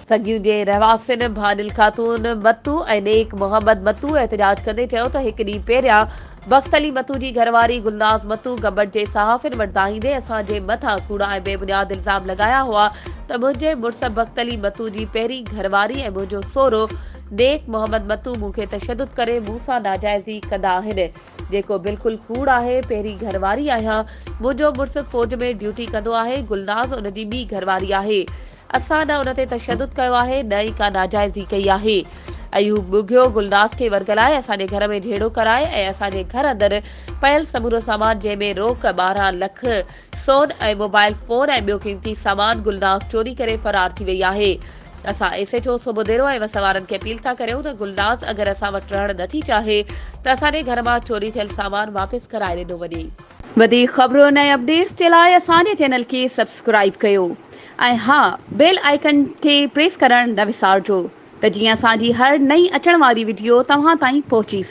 सगियूं जे रहवासियुनि भानिल ख़ातून मतू ऐं नेक मोहम्मद मतू एहतजाज कंदे चयो त हिकु ॾींहुं पहिरियां बख़्त अली मतू जी घरवारी गुलनाज़ मतू गबट जे सहाफ़िन वटि दाहींदे असांजे मथां कूड़ा ऐं बेबुनियाद इल्ज़ाम लॻाया हुआ त मुंहिंजे मुड़ुस बख़्त अली मतू जी पहिरीं घरवारी ऐं मुंहिंजो सोहरो नेक मोहम्मद मतू मूंखे तशदुद करे मूं सां नाजाइज़ी कंदा आहिनि, जेको बिल्कुलु कूड़ आहे। पहिरीं घरवारी आहियां, मुंहिंजो मुड़ुस फ़ौज में ड्यूटी कंदो आहे। गुलनाज़ उन जी ॿी घरवारी आहे। असां न उन ते तशदुद कयो आहे, न ई का नाजाइज़ी कई आहे। अयूब ॿुघियो गुलनाज़ खे वर्गलाए असांजे घर में झेड़ो कराए ऐं असांजे घर अंदरि पयल समूरो सामान जंहिंमें रोक 12 लख सोन ऐं मोबाइल फोन ऐं ॿियो क़ीमती सामान गुलनाज़ चोरी करे फरार थी वई आहे। असां SHO सूबेदारो ऐं वसवारनि खे अपील था करियूं त गुलनाज़ अगरि असां वटि रहण नथी चाहे त असांजे घर मां चोरी थियल सामान वापसि कराए ॾिनो वञे। वधीक ख़बरुनि ऐं अपडेट्स जे लाइ असांजे चैनल खे सब्सक्राइब कयो ऐं हा, बेल आइकन खे प्रेस करणु न विसारिजो त जीअं असांजी हर नई अचण वारी वीडियो तव्हां ताईं पहुची सघे।